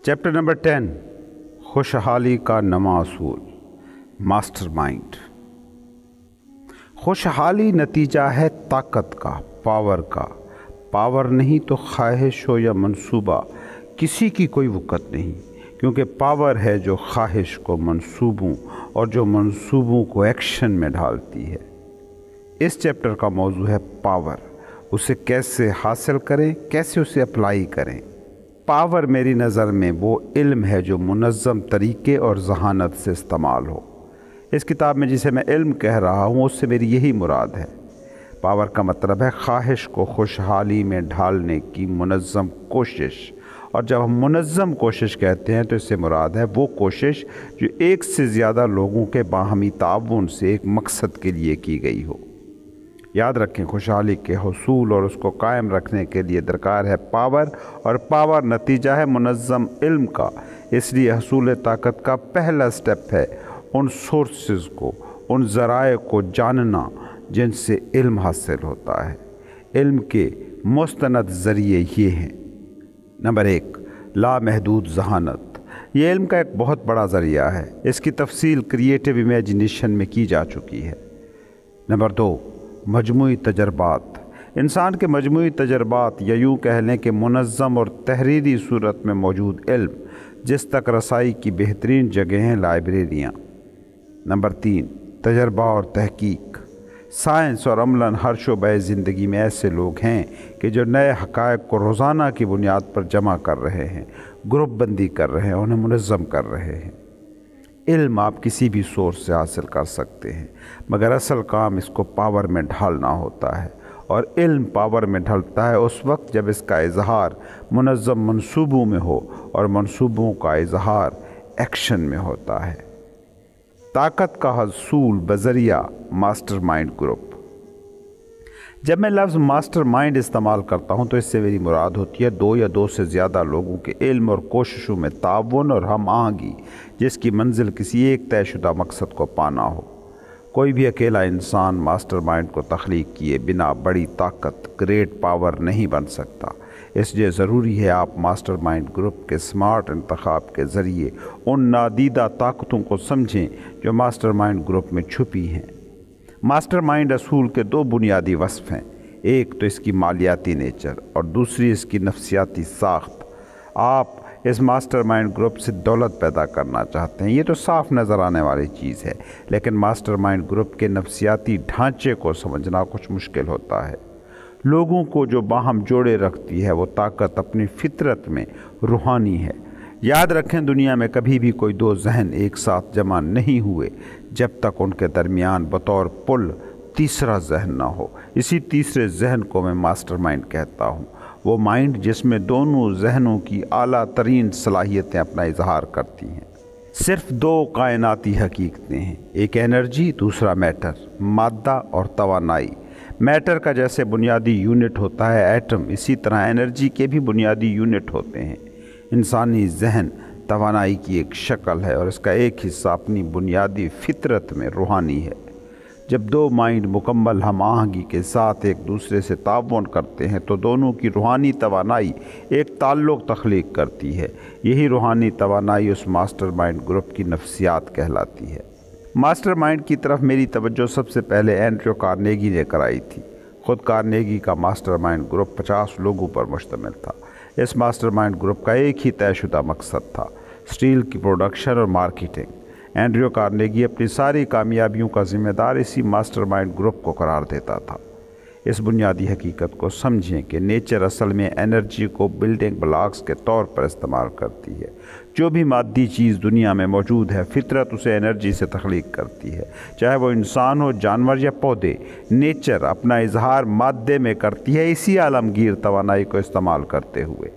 Chapter number 10 خوشحالی کا نواں اصول ماسٹر مائنڈ۔ خوشحالی نتیجہ ہے طاقت کا، پاور کا۔ پاور نہیں تو خواہش ہو یا منصوبہ، کسی کی کوئی وقت نہیں، کیونکہ پاور ہے جو خواہش کو منصوبوں اور جو منصوبوں کو ایکشن میں ڈھالتی ہے۔ اس چیپٹر کا موضوع ہے پاور، اسے کیسے حاصل کریں، کیسے اسے اپلائی کریں۔ پاور میری نظر میں وہ علم ہے جو منظم طریقے اور ذہانت سے استعمال ہو۔ اس کتاب میں جسے میں علم کہہ رہا ہوں اس سے میری یہی مراد ہے۔ پاور کا مطلب ہے خواہش کو خوشحالی میں ڈھالنے کی منظم کوشش، اور جب ہم منظم کوشش کہتے ہیں تو اس سے مراد ہے وہ کوشش جو ایک سے زیادہ لوگوں کے باہمی تعاون سے ایک مقصد کے لیے کی گئی ہو۔ یاد رکھیں، خوشحالی کے حصول اور اس کو قائم رکھنے کے لیے درکار ہے پاور، اور پاور نتیجہ ہے منظم علم کا۔ اس لیے حصول طاقت کا پہلا سٹیپ ہے ان سورسز کو، ان ذرائع کو جاننا جن سے علم حاصل ہوتا ہے۔ علم کے مستند ذریعے یہ ہیں۔ نمبر 1، لامحدود ذہانت۔ یہ علم کا ایک بہت بڑا ذریعہ ہے، اس کی تفصیل کریٹیو امیجینیشن میں کی جا چکی ہے۔ نمبر 2، مجموعی تجربات۔ انسان کے مجموعی تجربات، یا یوں کہہ لیں کہ منظم اور تحریری صورت میں موجود علم، جس تک رسائی کی بہترین جگہ ہیں لائبریریاں۔ نمبر 3، تجربہ اور تحقیق۔ سائنس اور عملاً ہر شعبہ زندگی میں ایسے لوگ ہیں کہ جو نئے حقائق کو روزانہ کی بنیاد پر جمع کر رہے ہیں، گروپ بندی کر رہے ہیں، انہیں منظم کر رہے ہیں۔ علم آپ کسی بھی سورس سے حاصل کر سکتے ہیں، مگر اصل کام اس کو پاور میں ڈھالنا ہوتا ہے، اور علم پاور میں ڈھلتا ہے اس وقت جب اس کا اظہار منظم منصوبوں میں ہو اور منصوبوں کا اظہار ایکشن میں ہوتا ہے۔ طاقت کا حصول بذریعہ ماسٹر مائنڈ گروپ۔ جب میں لفظ ماسٹر مائنڈ استعمال کرتا ہوں تو اس سے میری مراد ہوتی ہے 2 یا 2 سے زیادہ لوگوں کے علم اور کوششوں میں تعاون اور ہم آہنگی، جس کی منزل کسی ایک طے شدہ مقصد کو پانا ہو۔ کوئی بھی اکیلا انسان ماسٹر مائنڈ کو تخلیق کیے بنا بڑی طاقت، گریٹ پاور نہیں بن سکتا۔ اس لیے ضروری ہے آپ ماسٹر مائنڈ گروپ کے سمارٹ انتخاب کے ذریعے ان نادیدہ طاقتوں کو سمجھیں جو ماسٹر مائنڈ گروپ میں چھپی ہیں۔ ماسٹر مائنڈ اصول کے 2 بنیادی وصف ہیں، ایک تو اس کی مالیاتی نیچر اور دوسری اس کی نفسیاتی ساخت۔ آپ اس ماسٹر مائنڈ گروپ سے دولت پیدا کرنا چاہتے ہیں، یہ تو صاف نظر آنے والی چیز ہے، لیکن ماسٹر مائنڈ گروپ کے نفسیاتی ڈھانچے کو سمجھنا کچھ مشکل ہوتا ہے۔ لوگوں کو جو باہم جوڑے رکھتی ہے وہ طاقت اپنی فطرت میں روحانی ہے۔ یاد رکھیں، دنیا میں کبھی بھی کوئی 2 ذہن ایک ساتھ جمع نہیں ہوئے جب تک ان کے درمیان بطور پل تیسرا ذہن نہ ہو۔ اسی تیسرے ذہن کو میں ماسٹر مائنڈ کہتا ہوں، وہ مائنڈ جس میں دونوں ذہنوں کی اعلیٰ ترین صلاحیتیں اپنا اظہار کرتی ہیں۔ صرف 2 کائناتی حقیقتیں ہیں، ایک انرجی، دوسرا میٹر، مادہ اور توانائی۔ میٹر کا جیسے بنیادی یونٹ ہوتا ہے ایٹم، اسی طرح انرجی کے بھی بنیادی یونٹ ہوتے ہیں۔ انسانی ذہن توانائی کی ایک شکل ہے، اور اس کا ایک حصہ اپنی بنیادی فطرت میں روحانی ہے۔ جب 2 مائنڈ مکمل ہم آہنگی کے ساتھ ایک دوسرے سے تعاون کرتے ہیں تو دونوں کی روحانی توانائی ایک تعلق تخلیق کرتی ہے۔ یہی روحانی توانائی اس ماسٹر مائنڈ گروپ کی نفسیات کہلاتی ہے۔ ماسٹر مائنڈ کی طرف میری توجہ سب سے پہلے اینڈریو کارنیگی نے کرائی تھی۔ خود کارنیگی کا ماسٹر مائنڈ گروپ 50 لوگوں پر مشتمل تھا۔ اس ماسٹر مائنڈ گروپ کا ایک ہی طے شدہ مقصد تھا، اسٹیل کی پروڈکشن اور مارکیٹنگ۔ اینڈریو کارنیگی اپنی ساری کامیابیوں کا ذمہ دار اسی ماسٹر مائنڈ گروپ کو قرار دیتا تھا۔ اس بنیادی حقیقت کو سمجھیں کہ نیچر اصل میں انرجی کو بلڈنگ بلاکس کے طور پر استعمال کرتی ہے۔ جو بھی مادی چیز دنیا میں موجود ہے، فطرت اسے انرجی سے تخلیق کرتی ہے، چاہے وہ انسان ہو، جانور یا پودے۔ نیچر اپنا اظہار مادے میں کرتی ہے، اسی عالمگیر توانائی کو استعمال کرتے ہوئے۔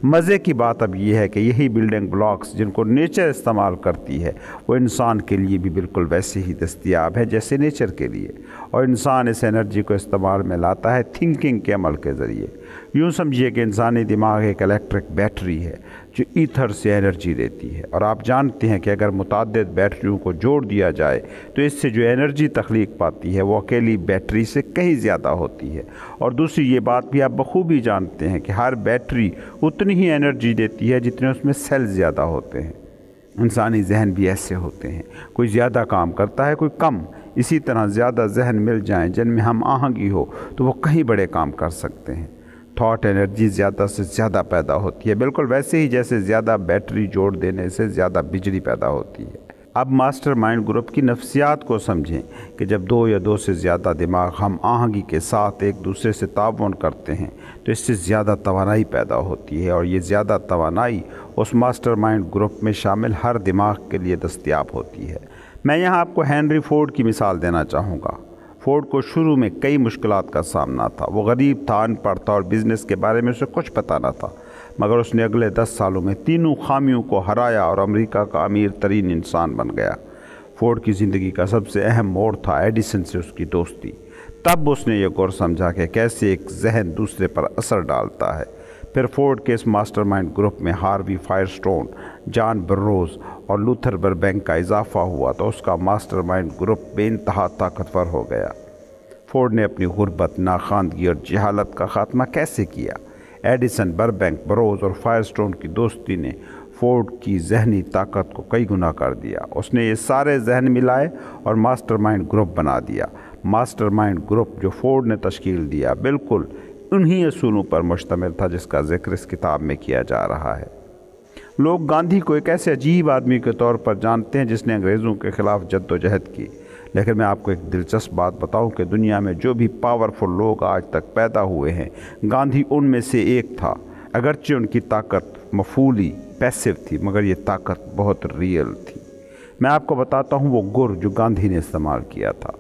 مزے کی بات اب یہ ہے کہ یہی بلڈنگ بلاکس جن کو نیچر استعمال کرتی ہے وہ انسان کے لیے بھی بالکل ویسے ہی دستیاب ہے جیسے نیچر کے لیے، اور انسان اس انرجی کو استعمال میں لاتا ہے تھنکنگ کے عمل کے ذریعے۔ یوں سمجھیے کہ انسانی دماغ ایک الیکٹرک بیٹری ہے جو ایتھر سے انرجی لیتی ہے، اور آپ جانتے ہیں کہ اگر متعدد بیٹریوں کو جوڑ دیا جائے تو اس سے جو انرجی تخلیق پاتی ہے وہ اکیلی بیٹری سے کہیں زیادہ ہوتی ہے۔ اور دوسری یہ بات بھی آپ بخوبی جانتے ہیں کہ ہر بیٹری اتنی ہی انرجی دیتی ہے جتنے اس میں سیل زیادہ ہوتے ہیں۔ انسانی ذہن بھی ایسے ہوتے ہیں، کوئی زیادہ کام کرتا ہے، کوئی کم۔ اسی طرح زیادہ ذہن مل جائیں جن میں ہم آہنگی ہو تو وہ کہیں بڑے کام کر سکتے ہیں۔ تھاٹ انرجی زیادہ سے زیادہ پیدا ہوتی ہے، بالکل ویسے ہی جیسے زیادہ بیٹری جوڑ دینے سے زیادہ بجلی پیدا ہوتی ہے۔ اب ماسٹر مائنڈ گروپ کی نفسیات کو سمجھیں کہ جب دو یا دو سے زیادہ دماغ ہم آہنگی کے ساتھ ایک دوسرے سے تعاون کرتے ہیں تو اس سے زیادہ توانائی پیدا ہوتی ہے، اور یہ زیادہ توانائی اس ماسٹر مائنڈ گروپ میں شامل ہر دماغ کے لیے دستیاب ہوتی ہے۔ میں یہاں آپ کو ہینری فورڈ کی مثال دینا چاہوں گا۔ فورڈ کو شروع میں کئی مشکلات کا سامنا تھا، وہ غریب تھا، ان پڑھ تھا، اور بزنس کے بارے میں اسے کچھ پتہ نہ تھا، مگر اس نے اگلے 10 سالوں میں تینوں خامیوں کو ہرایا اور امریکہ کا امیر ترین انسان بن گیا۔ فورڈ کی زندگی کا سب سے اہم موڑ تھا ایڈیسن سے اس کی دوستی۔ تب اس نے یہ غور سمجھا کہ کیسے ایک ذہن دوسرے پر اثر ڈالتا ہے۔ پھر فورڈ کے اس ماسٹر مائنڈ گروپ میں ہاروی فائرسٹون، جان برروز اور لوتھر بربینک کا اضافہ ہوا تو اس کا ماسٹر مائنڈ گروپ بے انتہا طاقتور ہو گیا۔ فورڈ نے اپنی غربت، ناخواندگی اور جہالت کا خاتمہ کیسے کیا؟ ایڈیسن، بربینک، بروز اور فائرسٹون کی دوستی نے فورڈ کی ذہنی طاقت کو کئی گنا کر دیا۔ اس نے یہ سارے ذہن ملائے اور ماسٹر مائنڈ گروپ بنا دیا۔ ماسٹر مائنڈ گروپ جو فورڈ نے تشکیل دیا بالکل انہی اصولوں پر مشتمل تھا جس کا ذکر اس کتاب میں کیا جا رہا ہے۔ لوگ گاندھی کو ایک ایسے عجیب آدمی کے طور پر جانتے ہیں جس نے انگریزوں کے خلاف جد و جہد کی، لیکن میں آپ کو ایک دلچسپ بات بتاؤں کہ دنیا میں جو بھی پاورفل لوگ آج تک پیدا ہوئے ہیں، گاندھی ان میں سے ایک تھا۔ اگرچہ ان کی طاقت مفعولی، پیسو تھی، مگر یہ طاقت بہت ریئل تھی۔ میں آپ کو بتاتا ہوں وہ گر جو گاندھی نے استعمال کیا تھا۔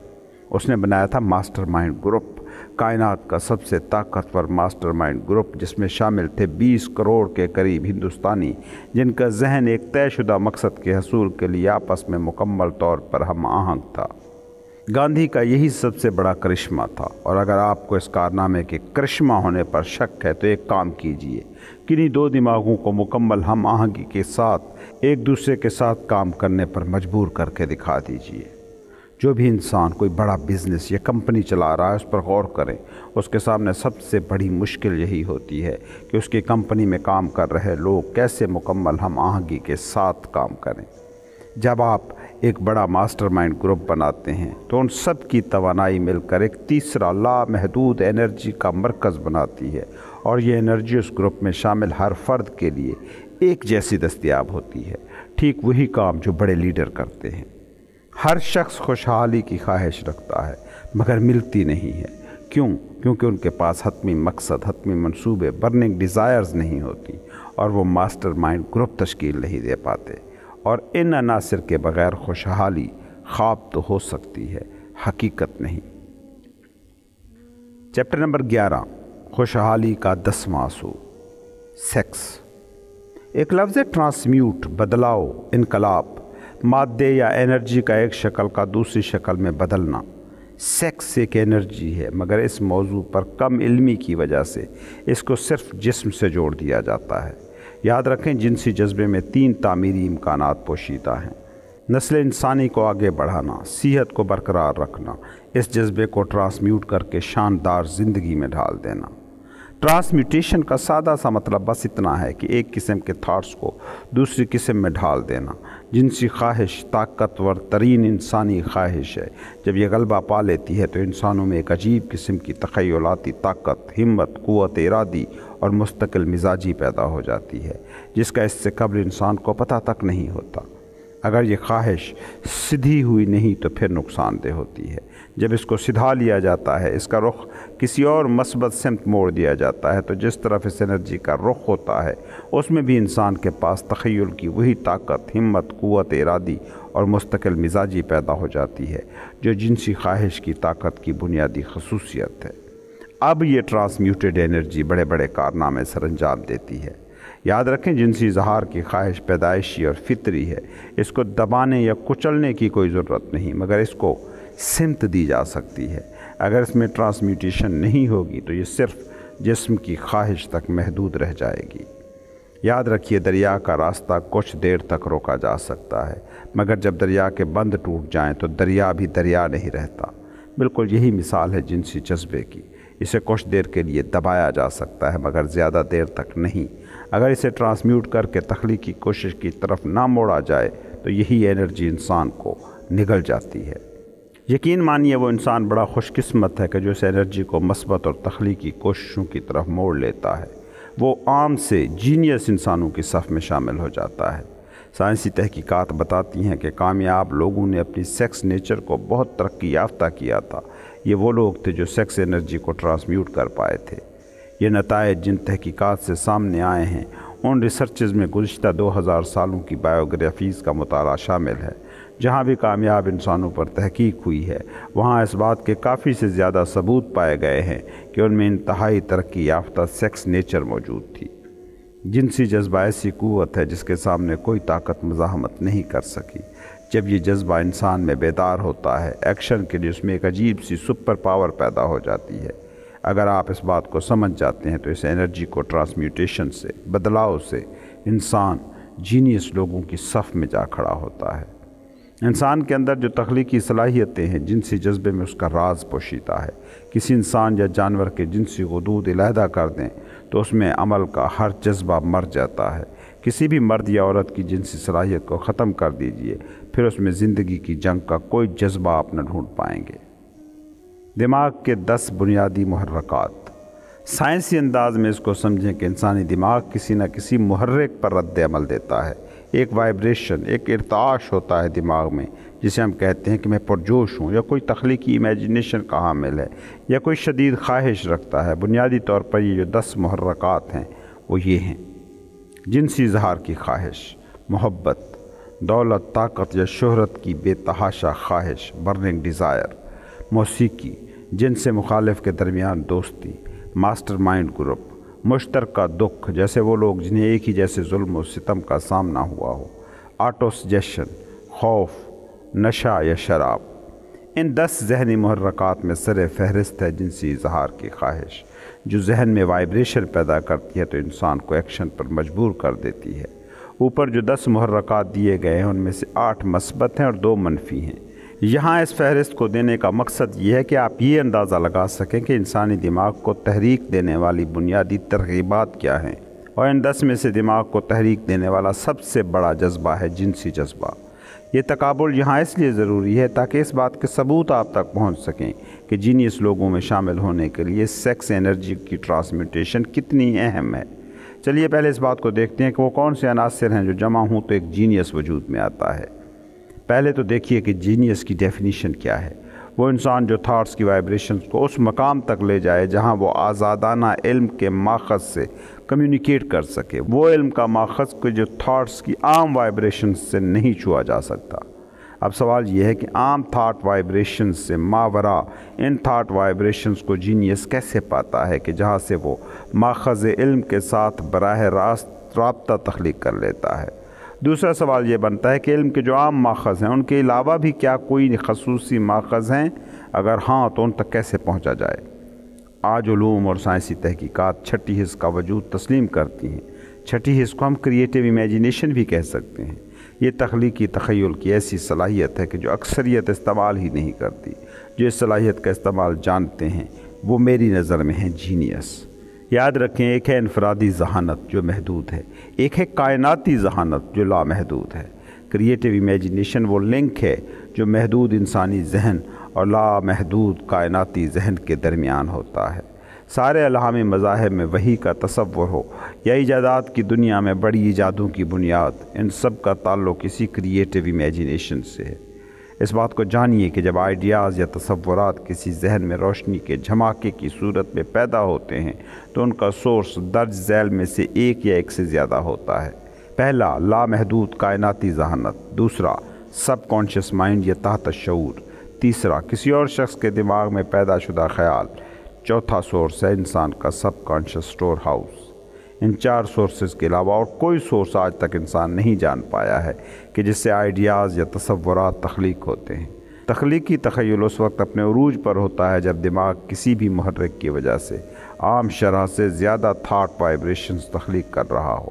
اس نے بنایا تھا ماسٹر مائنڈ گروپ، کائنات کا سب سے طاقتور ماسٹر مائنڈ گروپ، جس میں شامل تھے 20 کروڑ کے قریب ہندوستانی جن کا ذہن ایک طے شدہ مقصد کے حصول کے لیے آپس میں مکمل طور پر ہم آہنگ تھا۔ گاندھی کا یہی سب سے بڑا کرشمہ تھا، اور اگر آپ کو اس کارنامے کے کرشمہ ہونے پر شک ہے تو ایک کام کیجئے، کنہیں دو دماغوں کو مکمل ہم آہنگی کے ساتھ ایک دوسرے کے ساتھ کام کرنے پر مجبور کر کے دکھا دیجئے۔ جو بھی انسان کوئی بڑا بزنس یا کمپنی چلا رہا ہے اس پر غور کریں، اس کے سامنے سب سے بڑی مشکل یہی ہوتی ہے کہ اس کی کمپنی میں کام کر رہے لوگ کیسے مکمل ہم آہنگی کے ساتھ کام کریں۔ جب آپ ایک بڑا ماسٹر مائنڈ گروپ بناتے ہیں تو ان سب کی توانائی مل کر ایک تیسرا لامحدود انرجی کا مرکز بناتی ہے، اور یہ انرجی اس گروپ میں شامل ہر فرد کے لیے ایک جیسی دستیاب ہوتی ہے۔ ٹھیک وہی کام جو بڑے لیڈر کرتے ہیں۔ ہر شخص خوشحالی کی خواہش رکھتا ہے مگر ملتی نہیں ہے۔ کیوں؟ کیونکہ ان کے پاس حتمی مقصد، حتمی منصوبے، برننگ ڈیزائرز نہیں ہوتی، اور وہ ماسٹر مائنڈ گروپ تشکیل نہیں دے پاتے۔ اور ان عناصر کے بغیر خوشحالی خواب تو ہو سکتی ہے، حقیقت نہیں۔ چیپٹر نمبر 11، خوشحالی کا 10واں اصول، سیکس۔ ایک لفظ ٹرانسمیوٹ، بدلاؤ، انقلاب، مادے یا انرجی کا ایک شکل کا دوسری شکل میں بدلنا۔ سیکس ایک انرجی ہے، مگر اس موضوع پر کم علمی کی وجہ سے اس کو صرف جسم سے جوڑ دیا جاتا ہے۔ یاد رکھیں جنسی جذبے میں 3 تعمیری امکانات پوشیدہ ہیں: نسل انسانی کو آگے بڑھانا، صحت کو برقرار رکھنا، اس جذبے کو ٹرانسمیوٹ کر کے شاندار زندگی میں ڈھال دینا۔ ٹرانسمیوٹیشن کا سادہ سا مطلب بس اتنا ہے کہ ایک قسم کے تھاٹس کو دوسری قسم میں ڈھال دینا۔ جنسی خواہش طاقتور ترین انسانی خواہش ہے۔ جب یہ غلبہ پا لیتی ہے تو انسانوں میں ایک عجیب قسم کی تخیلاتی طاقت، ہمت، قوت ارادی اور مستقل مزاجی پیدا ہو جاتی ہے جس کا اس سے قبل انسان کو پتہ تک نہیں ہوتا۔ اگر یہ خواہش سدھی ہوئی نہیں تو پھر نقصان دہ ہوتی ہے۔ جب اس کو سدھا لیا جاتا ہے، اس کا رخ کسی اور مثبت سمت موڑ دیا جاتا ہے، تو جس طرف اس انرجی کا رخ ہوتا ہے اس میں بھی انسان کے پاس تخیل کی وہی طاقت، ہمت، قوت ارادی اور مستقل مزاجی پیدا ہو جاتی ہے جو جنسی خواہش کی طاقت کی بنیادی خصوصیت ہے۔ اب یہ ٹرانسمیوٹڈ انرجی بڑے بڑے کارنامے سر انجام دیتی ہے۔ یاد رکھیں جنسی اظہار کی خواہش پیدائشی اور فطری ہے، اس کو دبانے یا کچلنے کی کوئی ضرورت نہیں، مگر اس کو سمت دی جا سکتی ہے۔ اگر اس میں ٹرانسمیوٹیشن نہیں ہوگی تو یہ صرف جسم کی خواہش تک محدود رہ جائے گی۔ یاد رکھیے، دریا کا راستہ کچھ دیر تک روکا جا سکتا ہے، مگر جب دریا کے بند ٹوٹ جائیں تو دریا بھی دریا نہیں رہتا۔ بالکل یہی مثال ہے جنسی جذبے کی۔ اسے کچھ دیر کے لیے دبایا جا سکتا ہے مگر زیادہ دیر تک نہیں۔ اگر اسے ٹرانسمیوٹ کر کے تخلیقی کوشش کی طرف نہ موڑا جائے تو یہی انرجی انسان کو نگل جاتی ہے۔ یقین مانیے وہ انسان بڑا خوش قسمت ہے کہ جو اس انرجی کو مثبت اور تخلیقی کوششوں کی طرف موڑ لیتا ہے۔ وہ عام سے جینیس انسانوں کی صف میں شامل ہو جاتا ہے۔ سائنسی تحقیقات بتاتی ہیں کہ کامیاب لوگوں نے اپنی سیکس نیچر کو بہت ترقی یافتہ کیا تھا۔ یہ وہ لوگ تھے جو سیکس انرجی کو ٹرانسمیوٹ کر پائے تھے۔ یہ نتائج جن تحقیقات سے سامنے آئے ہیں ان ریسرچز میں گزشتہ 2000 سالوں کی بایوگرافیز کا مطالعہ شامل ہے۔ جہاں بھی کامیاب انسانوں پر تحقیق ہوئی ہے وہاں اس بات کے کافی سے زیادہ ثبوت پائے گئے ہیں کہ ان میں انتہائی ترقی یافتہ سیکس نیچر موجود تھی۔ جنسی جذبہ ایسی قوت ہے جس کے سامنے کوئی طاقت مزاحمت نہیں کر سکی۔ جب یہ جذبہ انسان میں بیدار ہوتا ہے، ایکشن کے لیے اس میں ایک عجیب سی سپر پاور پیدا ہو جاتی ہے۔ اگر آپ اس بات کو سمجھ جاتے ہیں تو اس انرجی کو ٹرانسمیوٹیشن سے، بدلاؤ سے، انسان جینیس لوگوں کی صف میں جا کھڑا ہوتا ہے۔ انسان کے اندر جو تخلیقی صلاحیتیں ہیں، جنسی جذبے میں اس کا راز پوشیدہ ہے۔ کسی انسان یا جانور کے جنسی غدود علیحدہ کر دیں تو اس میں عمل کا ہر جذبہ مر جاتا ہے۔ کسی بھی مرد یا عورت کی جنسی صلاحیت کو ختم کر دیجئے، پھر اس میں زندگی کی جنگ کا کوئی جذبہ آپ نہ ڈھونڈ پائیں گے۔ دماغ کے 10 بنیادی محرکات۔ سائنسی انداز میں اس کو سمجھیں کہ انسانی دماغ کسی نہ کسی محرک پر رد عمل دیتا ہے۔ ایک وائبریشن، ایک ارتعاش ہوتا ہے دماغ میں جسے ہم کہتے ہیں کہ میں پرجوش ہوں، یا کوئی تخلیقی امیجنیشن کا حامل ہے، یا کوئی شدید خواہش رکھتا ہے۔ بنیادی طور پر یہ جو 10 محرکات ہیں وہ یہ ہیں: جنسی اظہار کی خواہش، محبت، دولت، طاقت یا شہرت کی بے تحاشا خواہش، برننگ ڈیزائر، موسیقی، جن سے مخالف کے درمیان دوستی، ماسٹر مائنڈ گروپ، مشترکہ دکھ جیسے وہ لوگ جنہیں ایک ہی جیسے ظلم و ستم کا سامنا ہوا ہو، آٹو سجیشن، خوف، نشہ یا شراب۔ ان 10 ذہنی محرکات میں سر فہرست ہے جنسی اظہار کی خواہش، جو ذہن میں وائبریشن پیدا کرتی ہے تو انسان کو ایکشن پر مجبور کر دیتی ہے۔ اوپر جو 10 محرکات دیے گئے ہیں ان میں سے 8 مثبت ہیں اور 2 منفی ہیں۔ یہاں اس فہرست کو دینے کا مقصد یہ ہے کہ آپ یہ اندازہ لگا سکیں کہ انسانی دماغ کو تحریک دینے والی بنیادی ترغیبات کیا ہیں، اور ان 10 میں سے دماغ کو تحریک دینے والا سب سے بڑا جذبہ ہے جنسی جذبہ۔ یہ تقابل یہاں اس لیے ضروری ہے تاکہ اس بات کے ثبوت آپ تک پہنچ سکیں کہ جینیس لوگوں میں شامل ہونے کے لیے سیکس انرجی کی ٹرانسمیوٹیشن کتنی اہم ہے۔ چلیے پہلے اس بات کو دیکھتے ہیں کہ وہ کون سے عناصر ہیں جو جمع ہوں تو ایک جینیس وجود میں آتا ہے۔ پہلے تو دیکھیے کہ جینیس کی ڈیفینیشن کیا ہے۔ وہ انسان جو تھاٹس کی وائبریشنز کو اس مقام تک لے جائے جہاں وہ آزادانہ علم کے ماخذ سے کمیونیکیٹ کر سکے، وہ علم کا ماخذ کہ جو تھاٹس کی عام وائبریشنز سے نہیں چھوا جا سکتا۔ اب سوال یہ ہے کہ عام تھاٹ وائبریشنز سے ماورا ان تھاٹ وائبریشنز کو جینیس کیسے پاتا ہے کہ جہاں سے وہ ماخذ علم کے ساتھ براہ راست رابطہ تخلیق کر لیتا ہے۔ دوسرا سوال یہ بنتا ہے کہ علم کے جو عام ماخذ ہیں ان کے علاوہ بھی کیا کوئی خصوصی ماخذ ہیں؟ اگر ہاں تو ان تک کیسے پہنچا جائے؟ آج علوم اور سائنسی تحقیقات چھٹی حص کا وجود تسلیم کرتی ہیں۔ چھٹی حص کو ہم کریٹیو امیجنیشن بھی کہہ سکتے ہیں۔ یہ تخلیقی تخیل کی ایسی صلاحیت ہے کہ جو اکثریت استعمال ہی نہیں کرتی۔ جو اس صلاحیت کا استعمال جانتے ہیں وہ میری نظر میں ہیں جینیس۔ یاد رکھیں، ایک ہے انفرادی ذہانت جو محدود ہے، ایک ہے کائناتی ذہانت جو لامحدود ہے۔ کریٹیو امیجنیشن وہ لنک ہے جو محدود انسانی ذہن اور لامحدود کائناتی ذہن کے درمیان ہوتا ہے۔ سارے الہامی مذاہب میں وحی کا تصور ہو یا ایجادات کی دنیا میں بڑی ایجادوں کی بنیاد، ان سب کا تعلق اسی کریٹیو امیجنیشن سے ہے۔ اس بات کو جانیے کہ جب آئیڈیاز یا تصورات کسی ذہن میں روشنی کے جھماکے کی صورت میں پیدا ہوتے ہیں تو ان کا سورس درج ذیل میں سے ایک یا ایک سے زیادہ ہوتا ہے۔ پہلا، لامحدود کائناتی ذہانت۔ دوسرا، سب کانشیس مائنڈ یا تحت الشعور۔ تیسرا، کسی اور شخص کے دماغ میں پیدا شدہ خیال۔ چوتھا سورس ہے انسان کا سب کانشیس اسٹور ہاؤس۔ ان 4 سورسز کے علاوہ اور کوئی سورس آج تک انسان نہیں جان پایا ہے کہ جس سے آئیڈیاز یا تصورات تخلیق ہوتے ہیں۔ تخلیقی تخیل اس وقت اپنے عروج پر ہوتا ہے جب دماغ کسی بھی محرک کی وجہ سے عام شرح سے زیادہ تھاٹ وائبریشنز تخلیق کر رہا ہو۔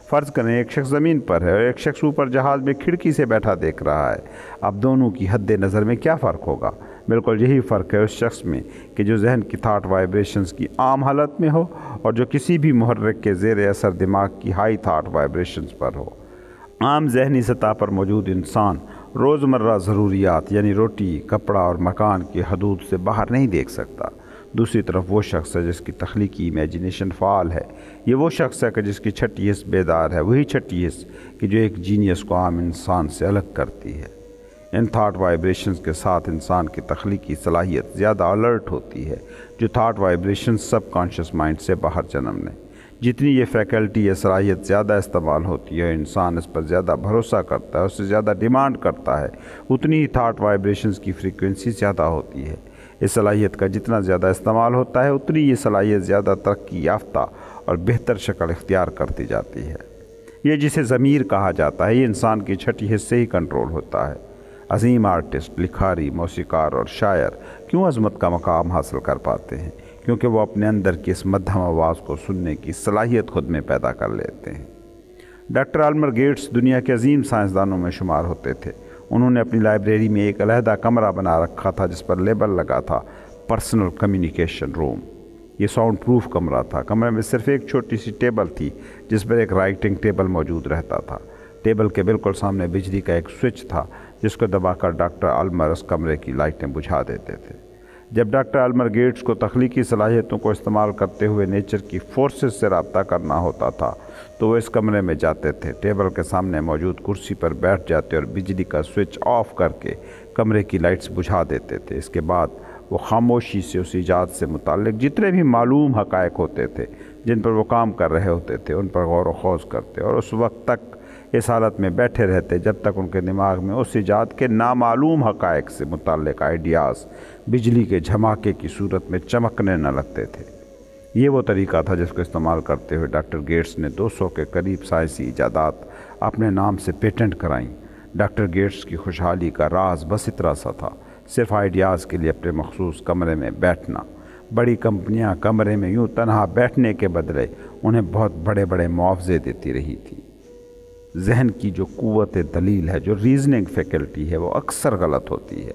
فرض کریں ایک شخص زمین پر ہے اور ایک شخص اوپر جہاز میں کھڑکی سے بیٹھا دیکھ رہا ہے۔ اب دونوں کی حد نظر میں کیا فرق ہوگا؟ بالکل یہی فرق ہے اس شخص میں کہ جو ذہن کی تھاٹ وائبریشنز کی عام حالت میں ہو اور جو کسی بھی محرک کے زیر اثر دماغ کی ہائی تھاٹ وائبریشنز پر ہو۔ عام ذہنی سطح پر موجود انسان روزمرہ ضروریات یعنی روٹی، کپڑا اور مکان کی حدود سے باہر نہیں دیکھ سکتا۔ دوسری طرف وہ شخص ہے جس کی تخلیقی امیجنیشن فعال ہے۔ یہ وہ شخص ہے کہ جس کی چھٹی حس بیدار ہے، وہی چھٹی حس کہ جو ایک جینیس کو عام انسان سے الگ کرتی ہے۔ ان تھاٹ وائبریشنز کے ساتھ انسان کی تخلیقی صلاحیت زیادہ الرٹ ہوتی ہے۔ جو تھاٹ وائبریشنز سب کانشیس مائنڈ سے باہر جنم لیں، جتنی یہ فیکلٹی یا صلاحیت زیادہ استعمال ہوتی ہے، انسان اس پر زیادہ بھروسہ کرتا ہے، اس سے زیادہ ڈیمانڈ کرتا ہے، اتنی ہی تھاٹ وائبریشنز کی فریکوینسی زیادہ ہوتی ہے۔ اس صلاحیت کا جتنا زیادہ استعمال ہوتا ہے، اتنی یہ صلاحیت زیادہ ترقی یافتہ اور بہتر شکل اختیار کرتی جاتی ہے۔ یہ جسے ضمیر کہا جاتا ہے، یہ انسان کی چھٹی حصے ہی کنٹرول ہوتا ہے۔ عظیم آرٹسٹ، لکھاری، موسیقار اور شاعر کیوں عظمت کا مقام حاصل کر پاتے ہیں؟ کیونکہ وہ اپنے اندر کی اس مدھم آواز کو سننے کی صلاحیت خود میں پیدا کر لیتے ہیں۔ ڈاکٹر آلمر گیٹس دنیا کے عظیم سائنسدانوں میں شمار ہوتے تھے۔ انہوں نے اپنی لائبریری میں ایک علیحدہ کمرہ بنا رکھا تھا جس پر لیبل لگا تھا پرسنل کمیونیکیشن روم۔ یہ ساؤنڈ پروف کمرہ تھا۔ کمرے میں صرف ایک چھوٹی سی ٹیبل تھی جس پر ایک رائٹنگ ٹیبل موجود رہتا تھا۔ ٹیبل کے بالکل سامنے بجلی کا ایک سوئچ تھا جس کو دبا کر ڈاکٹر آلمر اس کمرے کی لائٹیں بجھا دیتے تھے۔ جب ڈاکٹر آلمر گیٹس کو تخلیقی صلاحیتوں کو استعمال کرتے ہوئے نیچر کی فورسز سے رابطہ کرنا ہوتا تھا تو وہ اس کمرے میں جاتے تھے، ٹیبل کے سامنے موجود کرسی پر بیٹھ جاتے اور بجلی کا سوئچ آف کر کے کمرے کی لائٹس بجھا دیتے تھے۔ اس کے بعد وہ خاموشی سے اس ایجاد سے متعلق جتنے بھی معلوم حقائق ہوتے تھے جن پر وہ کام کر رہے ہوتے تھے ان پر غور و خوض کرتے اور اس وقت تک اس حالت میں بیٹھے رہتے جب تک ان کے دماغ میں اس ایجاد کے نامعلوم حقائق سے متعلق آئیڈیاز بجلی کے جھماکے کی صورت میں چمکنے نہ لگتے تھے۔ یہ وہ طریقہ تھا جس کو استعمال کرتے ہوئے ڈاکٹر گیٹس نے 200 کے قریب سائنسی ایجادات اپنے نام سے پیٹنٹ کرائیں۔ ڈاکٹر گیٹس کی خوشحالی کا راز بس اتنا سا تھا، صرف آئیڈیاز کے لیے اپنے مخصوص کمرے میں بیٹھنا۔ بڑی کمپنیاں کمرے میں یوں تنہا بیٹھنے کے بدلے انہیں بہت بڑے بڑے معاوضے دیتی رہی تھی۔ ذہن کی جو قوت دلیل ہے، جو ریزننگ فیکلٹی ہے، وہ اکثر غلط ہوتی ہے۔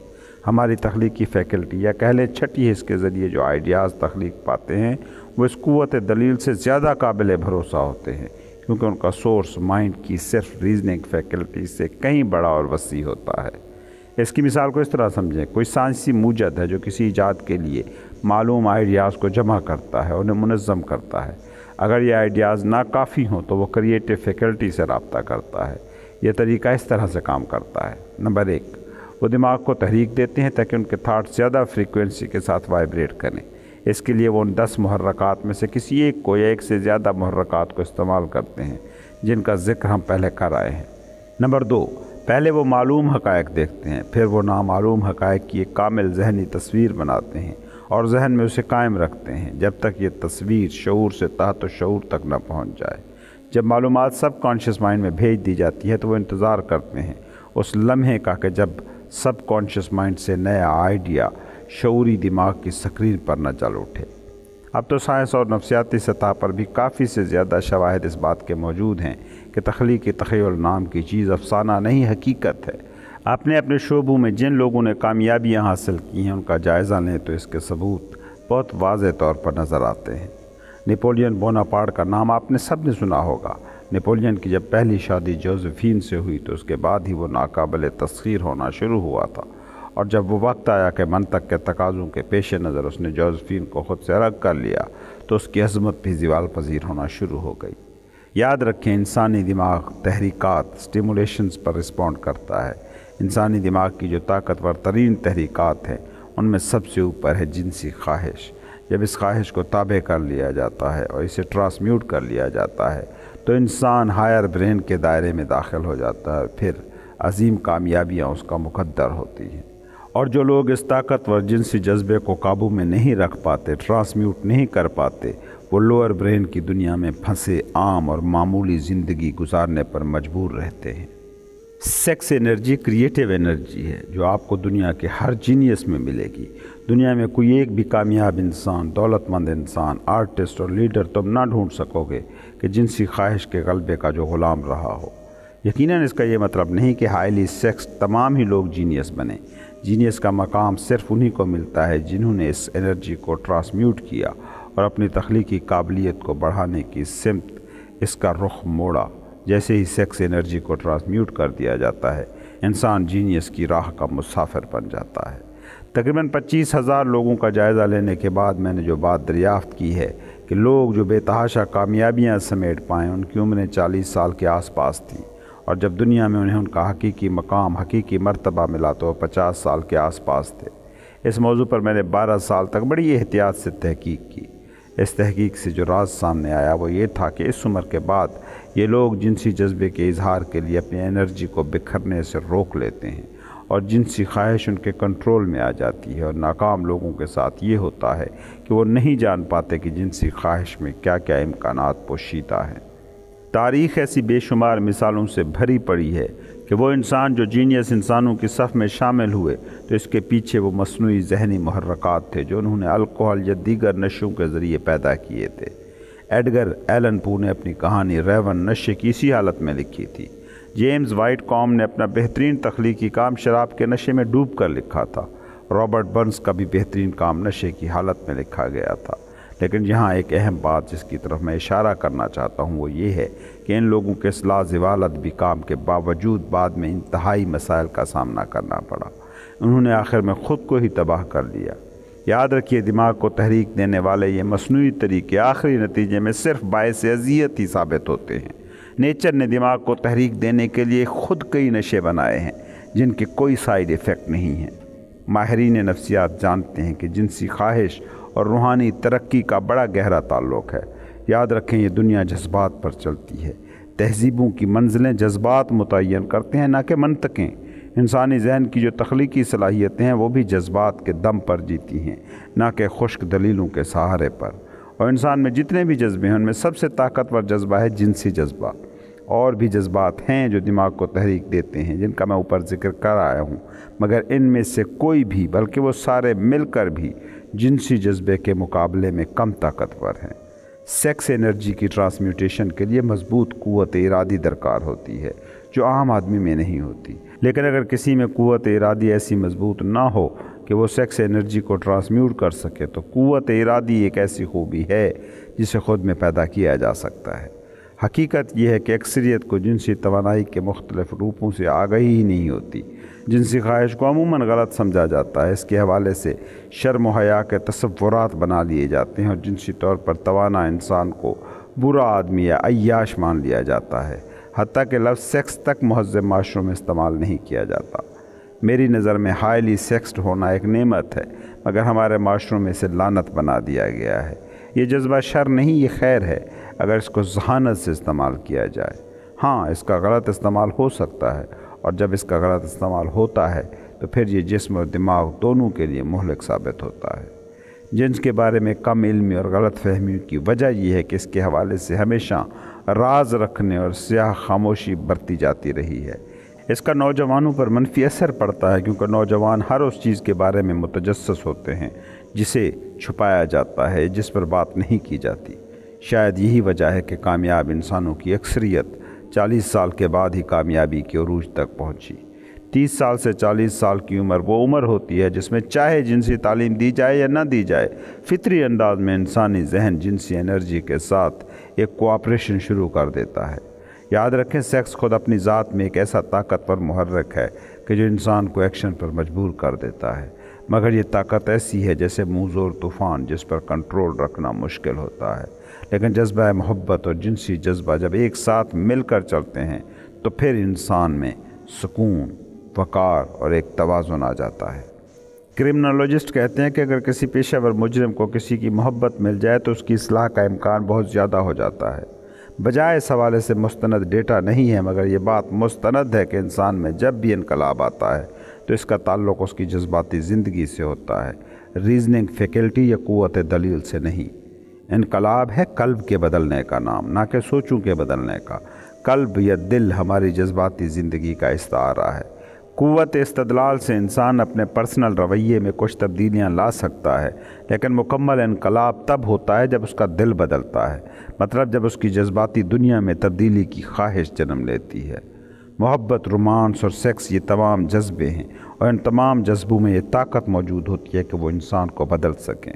ہماری تخلیقی فیکلٹی یا کہہ لیں چھٹی حس کے ذریعے جو آئیڈیاز تخلیق پاتے ہیں وہ اس قوت دلیل سے زیادہ قابل بھروسہ ہوتے ہیں کیونکہ ان کا سورس مائنڈ کی صرف ریزننگ فیکلٹی سے کہیں بڑا اور وسیع ہوتا ہے۔ اس کی مثال کو اس طرح سمجھیں، کوئی سائنسی موجد ہے جو کسی ایجاد کے لیے معلوم آئیڈیاز کو جمع کرتا ہے، انہیں منظم کرتا ہے۔ اگر یہ آئیڈیاز ناکافی ہوں تو وہ کریٹو فیکلٹی سے رابطہ کرتا ہے۔ یہ طریقہ اس طرح سے کام کرتا ہے۔ نمبر 1، وہ دماغ کو تحریک دیتے ہیں تاکہ ان کے تھاٹ زیادہ فریکوینسی کے ساتھ وائبریٹ کریں۔ اس کے لیے وہ ان 10 محرکات میں سے کسی ایک کو یا ایک سے زیادہ محرکات کو استعمال کرتے ہیں جن کا ذکر ہم پہلے کر آئے ہیں۔ نمبر 2، پہلے وہ معلوم حقائق دیکھتے ہیں، پھر وہ نامعلوم حقائق کی ایک کامل ذہنی تصویر بناتے ہیں اور ذہن میں اسے قائم رکھتے ہیں جب تک یہ تصویر شعور سے تحت شعور تک نہ پہنچ جائے۔ جب معلومات سب کانشیس مائنڈ میں بھیج دی جاتی ہے تو وہ انتظار کرتے ہیں اس لمحے کا کہ جب سب کانشیس مائنڈ سے نیا آئیڈیا شعوری دماغ کی سکرین پر نہ چل اٹھے۔ اب تو سائنس اور نفسیاتی سطح پر بھی کافی سے زیادہ شواہد اس بات کے موجود ہیں کہ تخلیقی تخیل نام کی چیز افسانہ نہیں، حقیقت ہے۔ اپنے اپنے شعبوں میں جن لوگوں نے کامیابیاں حاصل کی ہیں ان کا جائزہ لیں تو اس کے ثبوت بہت واضح طور پر نظر آتے ہیں۔ نیپولین بوناپارٹ کا نام آپ نے سب نے سنا ہوگا۔ نیپولین کی جب پہلی شادی جوزفین سے ہوئی تو اس کے بعد ہی وہ ناقابل تسخیر ہونا شروع ہوا تھا، اور جب وہ وقت آیا کہ منطق کے تقاضوں کے پیش نظر اس نے جوزفین کو خود سے الگ کر لیا تو اس کی عظمت بھی زوال پذیر ہونا شروع ہو گئی۔ یاد رکھیں، انسانی دماغ تحریکات سٹیمولیشنز پر رسپونڈ کرتا ہے۔ انسانی دماغ کی جو طاقتور ترین تحریکات ہیں ان میں سب سے اوپر ہے جنسی خواہش۔ جب اس خواہش کو تابع کر لیا جاتا ہے اور اسے ٹرانسمیوٹ کر لیا جاتا ہے تو انسان ہائر برین کے دائرے میں داخل ہو جاتا ہے، پھر عظیم کامیابیاں اس کا مقدر ہوتی ہیں۔ اور جو لوگ اس طاقتور جنسی جذبے کو قابو میں نہیں رکھ پاتے، ٹرانسمیوٹ نہیں کر پاتے، وہ لوئر برین کی دنیا میں پھنسے عام اور معمولی زندگی گزارنے پر مجبور رہتے ہیں۔ سیکس انرجی کریٹیو انرجی ہے جو آپ کو دنیا کے ہر جینیس میں ملے گی۔ دنیا میں کوئی ایک بھی کامیاب انسان، دولت مند انسان، آرٹسٹ اور لیڈر تم نہ ڈھونڈ سکو گے کہ جنسی خواہش کے غلبے کا جو غلام رہا ہو۔ یقیناً اس کا یہ مطلب نہیں کہ ہائیلی سیکس تمام ہی لوگ جینیس بنیں۔ جینیس کا مقام صرف انہی کو ملتا ہے جنہوں نے اس انرجی کو ٹرانسمیوٹ کیا اور اپنی تخلیقی قابلیت کو بڑھانے کی سمت اس کا رخ موڑا۔ جیسے ہی سیکس انرجی کو ٹرانسمیوٹ کر دیا جاتا ہے، انسان جینیس کی راہ کا مسافر بن جاتا ہے۔ تقریباً 25,000 لوگوں کا جائزہ لینے کے بعد میں نے جو بات دریافت کی ہے کہ لوگ جو بے تحاشا کامیابیاں سمیٹ پائیں ان کی عمریں 40 سال کے آس پاس تھیں، اور جب دنیا میں انہیں ان کا حقیقی مقام، حقیقی مرتبہ ملا تو وہ 50 سال کے آس پاس تھے۔ اس موضوع پر میں نے 12 سال تک بڑی احتیاط سے تحقیق کی۔ اس تحقیق سے جو راز سامنے آیا وہ یہ تھا کہ اس عمر کے بعد یہ لوگ جنسی جذبے کے اظہار کے لیے اپنی انرجی کو بکھرنے سے روک لیتے ہیں اور جنسی خواہش ان کے کنٹرول میں آ جاتی ہے، اور ناکام لوگوں کے ساتھ یہ ہوتا ہے کہ وہ نہیں جان پاتے کہ جنسی خواہش میں کیا کیا امکانات پوشیدہ ہیں۔ تاریخ ایسی بے شمار مثالوں سے بھری پڑی ہے کہ وہ انسان جو جینیس انسانوں کی صف میں شامل ہوئے تو اس کے پیچھے وہ مصنوعی ذہنی محرکات تھے جو انہوں نے الکوہل یا دیگر نشوں کے ذریعے پیدا کیے تھے۔ ایڈگر ایلن پو نے اپنی کہانی ریون نشے کی اسی حالت میں لکھی تھی۔ جیمز وائٹ کام نے اپنا بہترین تخلیقی کام شراب کے نشے میں ڈوب کر لکھا تھا۔ رابرٹ برنس کا بھی بہترین کام نشے کی حالت میں لکھا گیا تھا۔ لیکن یہاں ایک اہم بات جس کی طرف میں اشارہ کرنا چاہتا ہوں وہ یہ ہے کہ ان لوگوں کے اس لازوالت بھی کام کے باوجود بعد میں انتہائی مسائل کا سامنا کرنا پڑا۔ انہوں نے آخر میں خود کو ہی تباہ کر لیا۔ یاد رکھیے، دماغ کو تحریک دینے والے یہ مصنوعی طریقے آخری نتیجے میں صرف باعث اذیت ہی ثابت ہوتے ہیں۔ نیچر نے دماغ کو تحریک دینے کے لیے خود کئی نشے بنائے ہیں جن کے کوئی سائیڈ ایفیکٹ نہیں ہیں۔ ماہرین نفسیات جانتے ہیں کہ جنسی خواہش اور روحانی ترقی کا بڑا گہرا تعلق ہے۔ یاد رکھیں، یہ دنیا جذبات پر چلتی ہے۔ تہذیبوں کی منزلیں جذبات متعین کرتے ہیں، نہ کہ منطقیں۔ انسانی ذہن کی جو تخلیقی صلاحیتیں ہیں وہ بھی جذبات کے دم پر جیتی ہیں، نہ کہ خشک دلیلوں کے سہارے پر۔ اور انسان میں جتنے بھی جذبے ہیں ان میں سب سے طاقتور جذبہ ہے جنسی جذبہ۔ اور بھی جذبات ہیں جو دماغ کو تحریک دیتے ہیں جن کا میں اوپر ذکر کر آیا ہوں، مگر ان میں سے کوئی بھی بلکہ وہ سارے مل کر بھی جنسی جذبے کے مقابلے میں کم طاقتور ہیں۔ سیکس انرجی کی ٹرانسمیوٹیشن کے لیے مضبوط قوت ارادی درکار ہوتی ہے جو عام آدمی میں نہیں ہوتی۔ لیکن اگر کسی میں قوت ارادی ایسی مضبوط نہ ہو کہ وہ سیکس انرجی کو ٹرانسمیوٹ کر سکے تو قوت ارادی ایک ایسی خوبی ہے جسے خود میں پیدا کیا جا سکتا ہے۔ حقیقت یہ ہے کہ اکثریت کو جنسی توانائی کے مختلف روپوں سے آگاہی ہی نہیں ہوتی۔ جنسی خواہش کو عموماً غلط سمجھا جاتا ہے۔ اس کے حوالے سے شرم و حیا کے تصورات بنا لیے جاتے ہیں اور جنسی طور پر توانا انسان کو برا آدمی یا عیاش مان لیا جاتا ہے، حتیٰ کہ لفظ سیکس تک مہذب معاشروں میں استعمال نہیں کیا جاتا۔ میری نظر میں ہائیلی سیکسڈ ہونا ایک نعمت ہے، مگر ہمارے معاشروں میں اسے لعنت بنا دیا گیا ہے۔ یہ جذبہ شر نہیں، یہ خیر ہے اگر اس کو ذہانت سے استعمال کیا جائے۔ ہاں، اس کا غلط استعمال ہو سکتا ہے، اور جب اس کا غلط استعمال ہوتا ہے تو پھر یہ جسم اور دماغ دونوں کے لیے مہلک ثابت ہوتا ہے۔ جنس کے بارے میں کم علمی اور غلط فہمیوں کی وجہ یہ ہے کہ اس کے حوالے سے ہمیشہ راز رکھنے اور سیاہ خاموشی برتی جاتی رہی ہے۔ اس کا نوجوانوں پر منفی اثر پڑتا ہے کیونکہ نوجوان ہر اس چیز کے بارے میں متجسس ہوتے ہیں جسے چھپایا جاتا ہے، جس پر بات نہیں کی جاتی۔ شاید یہی وجہ ہے کہ کامیاب انسانوں کی اکثریت 40 سال کے بعد ہی کامیابی کے عروج تک پہنچی۔ 30 سال سے 40 سال کی عمر وہ عمر ہوتی ہے جس میں چاہے جنسی تعلیم دی جائے یا نہ دی جائے، فطری انداز میں انسانی ذہن جنسی انرجی کے ساتھ ایک کوآپریشن شروع کر دیتا ہے۔ یاد رکھیں، سیکس خود اپنی ذات میں ایک ایسا طاقتور محرک ہے کہ جو انسان کو ایکشن پر مجبور کر دیتا ہے، مگر یہ طاقت ایسی ہے جیسے منہ زور طوفان جس پر کنٹرول رکھنا مشکل ہوتا ہے۔ لیکن جذبہ محبت اور جنسی جذبہ جب ایک ساتھ مل کر چلتے ہیں تو پھر انسان میں سکون، وقار اور ایک توازن آ جاتا ہے۔ کرمنالوجسٹ کہتے ہیں کہ اگر کسی پیشہ ور مجرم کو کسی کی محبت مل جائے تو اس کی اصلاح کا امکان بہت زیادہ ہو جاتا ہے۔ بجائے اس حوالے سے مستند ڈیٹا نہیں ہے، مگر یہ بات مستند ہے کہ انسان میں جب بھی انقلاب آتا ہے تو اس کا تعلق اس کی جذباتی زندگی سے ہوتا ہے، ریزننگ فیکلٹی یا قوت دلیل سے نہیں۔ انقلاب ہے قلب کے بدلنے کا نام، نہ کہ سوچوں کے بدلنے کا۔ قلب یا دل ہماری جذباتی زندگی کا استعارہ ہے۔ قوت استدلال سے انسان اپنے پرسنل رویے میں کچھ تبدیلیاں لا سکتا ہے، لیکن مکمل انقلاب تب ہوتا ہے جب اس کا دل بدلتا ہے، مطلب جب اس کی جذباتی دنیا میں تبدیلی کی خواہش جنم لیتی ہے۔ محبت، رومانس اور سیکس یہ تمام جذبے ہیں، اور ان تمام جذبوں میں یہ طاقت موجود ہوتی ہے کہ وہ انسان کو بدل سکیں۔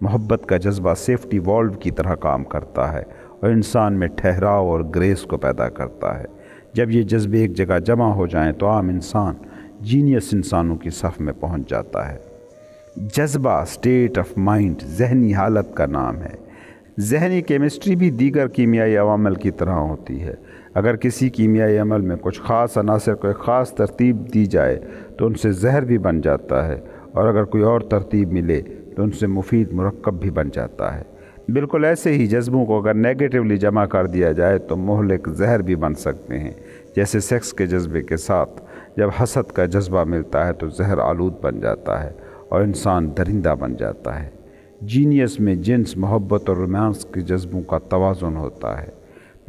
محبت کا جذبہ سیفٹی والو کی طرح کام کرتا ہے اور انسان میں ٹھہراؤ اور گریس کو پیدا کرتا ہے۔ جب یہ جذبے ایک جگہ جمع ہو جائیں تو عام انسان جینیس انسانوں کی صف میں پہنچ جاتا ہے۔ جذبہ اسٹیٹ آف مائنڈ ذہنی حالت کا نام ہے۔ ذہنی کیمسٹری بھی دیگر کیمیائی عوامل کی طرح ہوتی ہے۔ اگر کسی کیمیائی عمل میں کچھ خاص عناصر کو ایک خاص ترتیب دی جائے تو ان سے زہر بھی بن جاتا ہے، اور اگر کوئی اور ترتیب ملے تو ان سے مفید مرکب بھی بن جاتا ہے۔ بالکل ایسے ہی جذبوں کو اگر نیگیٹیولی جمع کر دیا جائے تو مہلک زہر بھی بن سکتے ہیں۔ جیسے سیکس کے جذبے کے ساتھ جب حسد کا جذبہ ملتا ہے تو زہر آلود بن جاتا ہے اور انسان درندہ بن جاتا ہے۔ جینیس میں جنس، محبت اور رومانس کے جذبوں کا توازن ہوتا ہے۔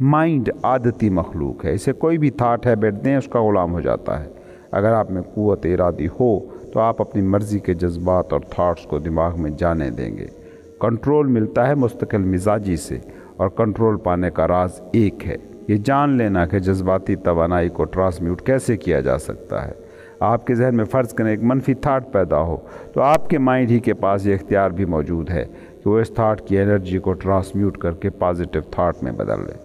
مائنڈ عادتی مخلوق ہے، اسے کوئی بھی تھاٹ ہیبٹ دیں اس کا غلام ہو جاتا ہے۔ اگر آپ میں قوت ارادی ہو تو آپ اپنی مرضی کے جذبات اور تھاٹس کو دماغ میں جانے دیں گے۔ کنٹرول ملتا ہے مستقل مزاجی سے، اور کنٹرول پانے کا راز ایک ہے، یہ جان لینا کہ جذباتی توانائی کو ٹرانسمیوٹ کیسے کیا جا سکتا ہے۔ آپ کے ذہن میں فرض کریں ایک منفی تھاٹ پیدا ہو تو آپ کے مائنڈ ہی کے پاس یہ اختیار بھی موجود ہے کہ وہ اس تھاٹ کی انرجی کو ٹرانسمیوٹ کر کے پازیٹیو تھاٹ میں بدل لے۔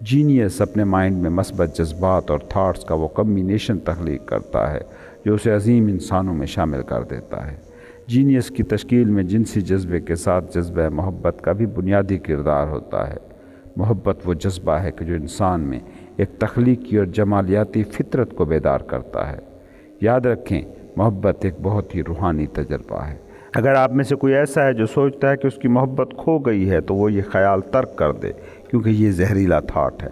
جینیس اپنے مائنڈ میں مثبت جذبات اور تھاٹس کا وہ کمبینیشن تخلیق کرتا ہے جو اسے عظیم انسانوں میں شامل کر دیتا ہے۔ جینیس کی تشکیل میں جنسی جذبے کے ساتھ جذبہ محبت کا بھی بنیادی کردار ہوتا ہے۔ محبت وہ جذبہ ہے کہ جو انسان میں ایک تخلیقی اور جمالیاتی فطرت کو بیدار کرتا ہے۔ یاد رکھیں، محبت ایک بہت ہی روحانی تجربہ ہے۔ اگر آپ میں سے کوئی ایسا ہے جو سوچتا ہے کہ اس کی محبت کھو گئی ہے تو وہ یہ خیال ترک کر دے، کیونکہ یہ زہریلا تھاٹ ہے۔